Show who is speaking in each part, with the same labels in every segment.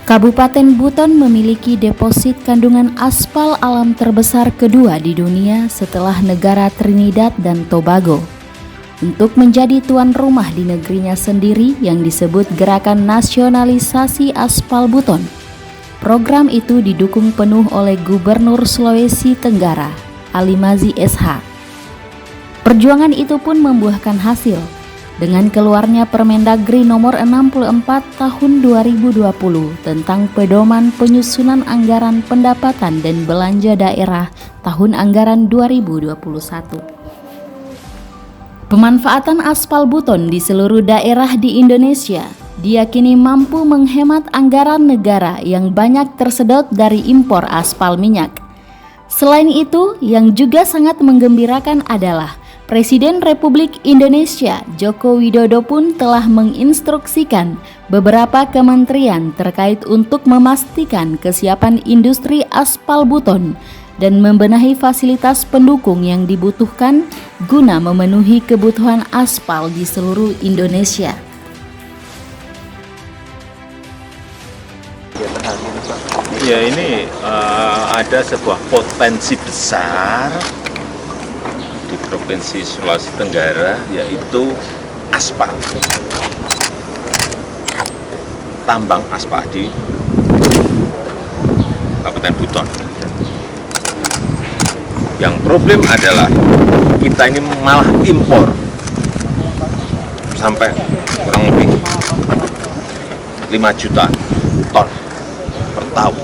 Speaker 1: Kabupaten Buton memiliki deposit kandungan aspal alam terbesar kedua di dunia setelah negara Trinidad dan Tobago. Untuk menjadi tuan rumah di negerinya sendiri yang disebut Gerakan Nasionalisasi Aspal Buton. Program itu didukung penuh oleh Gubernur Sulawesi Tenggara, Ali Mazi SH. Perjuangan itu pun membuahkan hasil. Dengan keluarnya Permendagri nomor 64 tahun 2020 tentang pedoman penyusunan anggaran pendapatan dan belanja daerah tahun anggaran 2021. Pemanfaatan aspal Buton di seluruh daerah di Indonesia diyakini mampu menghemat anggaran negara yang banyak tersedot dari impor aspal minyak. Selain itu, yang juga sangat menggembirakan adalah Presiden Republik Indonesia Joko Widodo pun telah menginstruksikan beberapa kementerian terkait untuk memastikan kesiapan industri aspal Buton dan membenahi fasilitas pendukung yang dibutuhkan guna memenuhi kebutuhan aspal di seluruh Indonesia.
Speaker 2: Ya, ini ada sebuah potensi besar di Provinsi Sulawesi Tenggara, yaitu aspal, tambang aspal di Kabupaten Buton. Yang problem adalah kita ini malah impor sampai kurang lebih 5 juta ton per tahun.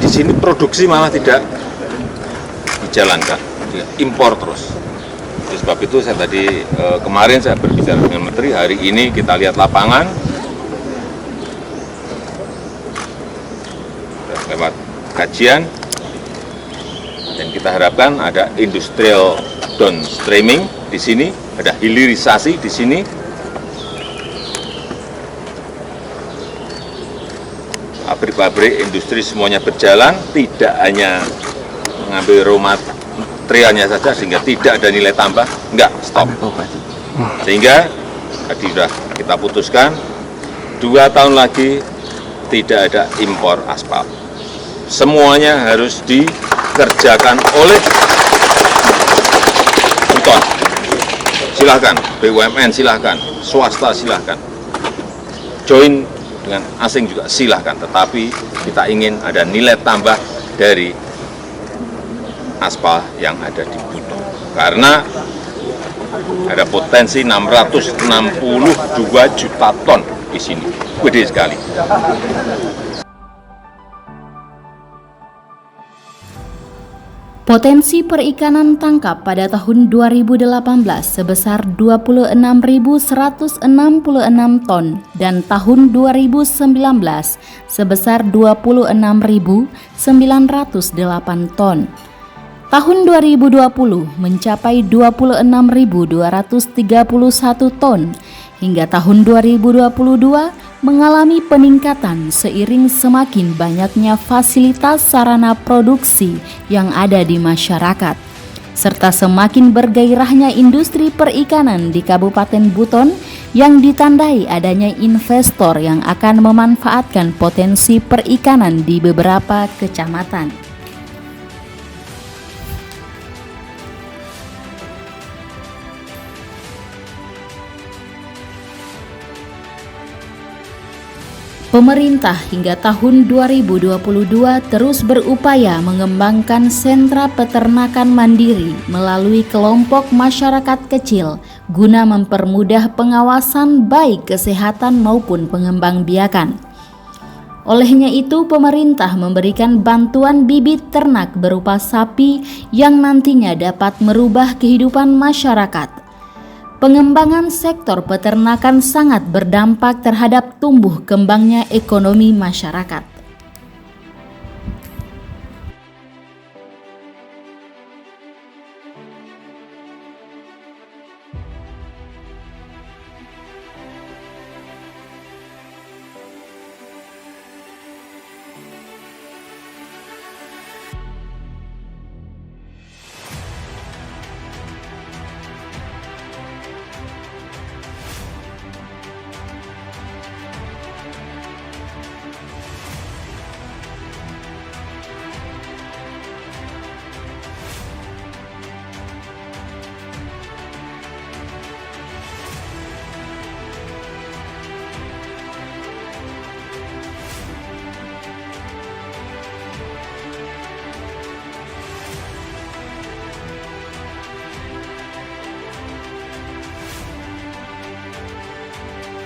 Speaker 2: Di sini produksi malah tidak dijalankan, impor terus. Oleh sebab itu saya tadi kemarin saya berbicara dengan Menteri, hari ini kita lihat lapangan lewat kajian, dan kita harapkan ada industrial downstreaming di sini, ada hilirisasi di sini. Pabrik-pabrik, industri semuanya berjalan, tidak hanya mengambil raw materialnya saja sehingga tidak ada nilai tambah, enggak, stop. Sehingga tadi sudah kita putuskan 2 tahun lagi tidak ada impor aspal. Semuanya harus dikerjakan oleh Buton. Silahkan, BUMN silahkan, swasta silahkan, join dengan asing juga silahkan, tetapi kita ingin ada nilai tambah dari aspal yang ada di Buton, karena ada potensi 662 juta ton di sini, gede sekali.
Speaker 1: Potensi perikanan tangkap pada tahun 2018 sebesar 26.166 ton dan tahun 2019 sebesar 26.908 ton. Tahun 2020 mencapai 26.231 ton, hingga tahun 2022 mengalami peningkatan seiring semakin banyaknya fasilitas sarana produksi yang ada di masyarakat, serta semakin bergairahnya industri perikanan di Kabupaten Buton yang ditandai adanya investor yang akan memanfaatkan potensi perikanan di beberapa kecamatan. Pemerintah hingga tahun 2022 terus berupaya mengembangkan sentra peternakan mandiri melalui kelompok masyarakat kecil guna mempermudah pengawasan baik kesehatan maupun pengembangbiakan. Olehnya itu, pemerintah memberikan bantuan bibit ternak berupa sapi yang nantinya dapat merubah kehidupan masyarakat. Pengembangan sektor peternakan sangat berdampak terhadap tumbuh kembangnya ekonomi masyarakat.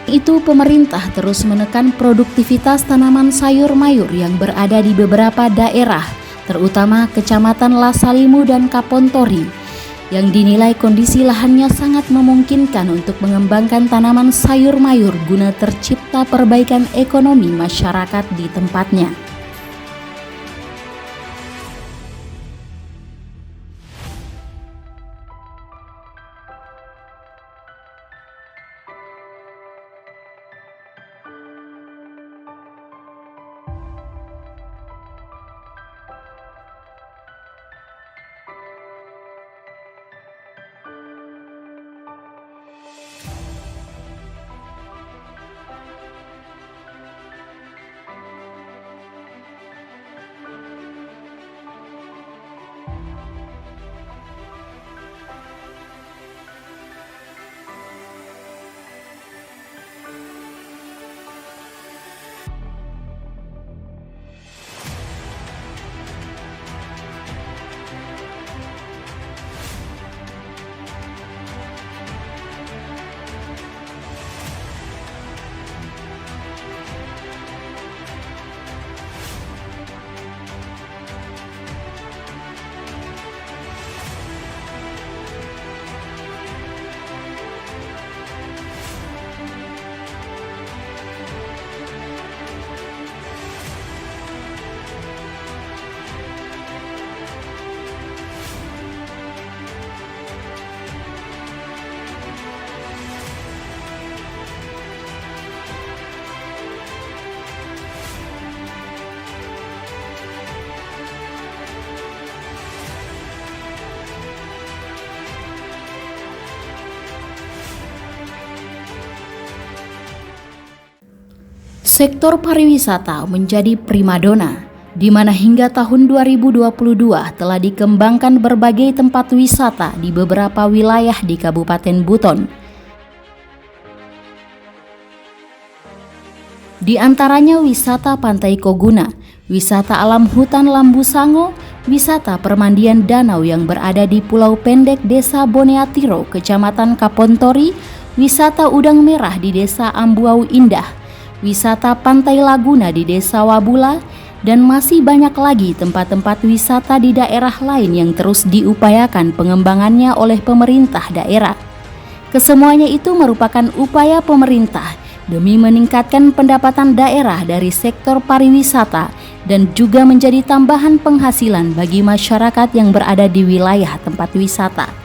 Speaker 1: Itu pemerintah terus menekan produktivitas tanaman sayur mayur yang berada di beberapa daerah, terutama Kecamatan Lasalimu dan Kapontori, yang dinilai kondisi lahannya sangat memungkinkan untuk mengembangkan tanaman sayur mayur guna tercipta perbaikan ekonomi masyarakat di tempatnya. Sektor pariwisata menjadi primadona, di mana hingga tahun 2022 telah dikembangkan berbagai tempat wisata di beberapa wilayah di Kabupaten Buton. Di antaranya wisata Pantai Koguna, wisata alam hutan Lambu Sango, wisata permandian danau yang berada di Pulau Pendek Desa Boneatiro, Kecamatan Kapontori, wisata udang merah di Desa Ambuau Indah, wisata Pantai Laguna di Desa Wabula, dan masih banyak lagi tempat-tempat wisata di daerah lain yang terus diupayakan pengembangannya oleh pemerintah daerah. Kesemuanya itu merupakan upaya pemerintah demi meningkatkan pendapatan daerah dari sektor pariwisata dan juga menjadi tambahan penghasilan bagi masyarakat yang berada di wilayah tempat wisata.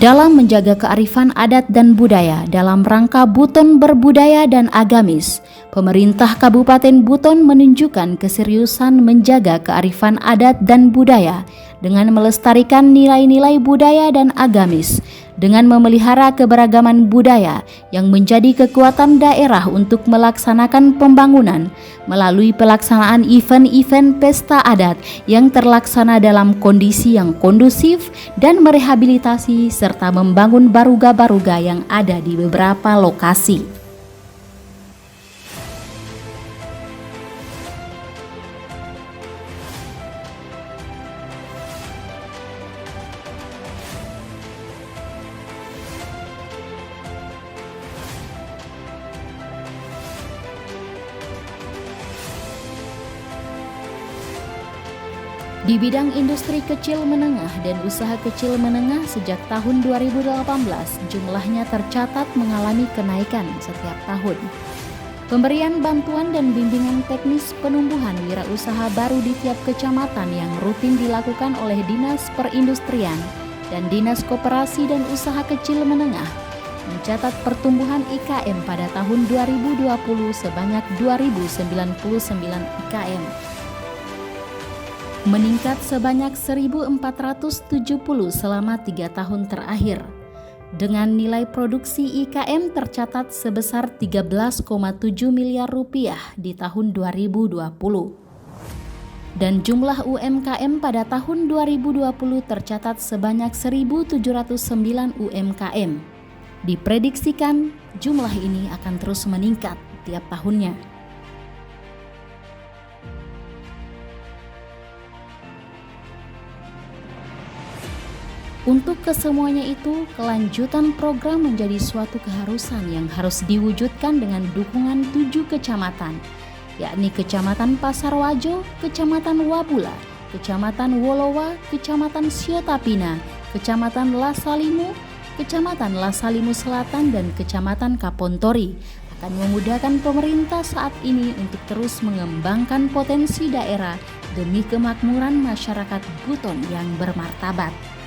Speaker 1: dalam menjaga kearifan adat dan budaya dalam rangka Buton Berbudaya dan Agamis, pemerintah Kabupaten Buton menunjukkan keseriusan menjaga kearifan adat dan budaya dengan melestarikan nilai-nilai budaya dan agamis, dengan memelihara keberagaman budaya yang menjadi kekuatan daerah untuk melaksanakan pembangunan melalui pelaksanaan event-event pesta adat yang terlaksana dalam kondisi yang kondusif dan merehabilitasi serta membangun baruga-baruga yang ada di beberapa lokasi. Di bidang industri kecil menengah dan usaha kecil menengah sejak tahun 2018 jumlahnya tercatat mengalami kenaikan setiap tahun. Pemberian bantuan dan bimbingan teknis penumbuhan wirausaha baru di tiap kecamatan yang rutin dilakukan oleh Dinas Perindustrian dan Dinas Koperasi dan Usaha Kecil Menengah mencatat pertumbuhan IKM pada tahun 2020 sebanyak 2.099 IKM. Meningkat sebanyak 1.470 selama 3 tahun terakhir. Dengan nilai produksi IKM tercatat sebesar 13,7 miliar rupiah di tahun 2020. Dan jumlah UMKM pada tahun 2020 tercatat sebanyak 1.709 UMKM. Diprediksikan jumlah ini akan terus meningkat tiap tahunnya. Untuk kesemuanya itu, kelanjutan program menjadi suatu keharusan yang harus diwujudkan dengan dukungan 7 kecamatan, yakni Kecamatan Pasarwajo, Kecamatan Wabula, Kecamatan Wolowa, Kecamatan Siotapina, Kecamatan Lasalimu, Kecamatan Lasalimu Selatan, dan Kecamatan Kapontori, akan memudahkan pemerintah saat ini untuk terus mengembangkan potensi daerah demi kemakmuran masyarakat Buton yang bermartabat.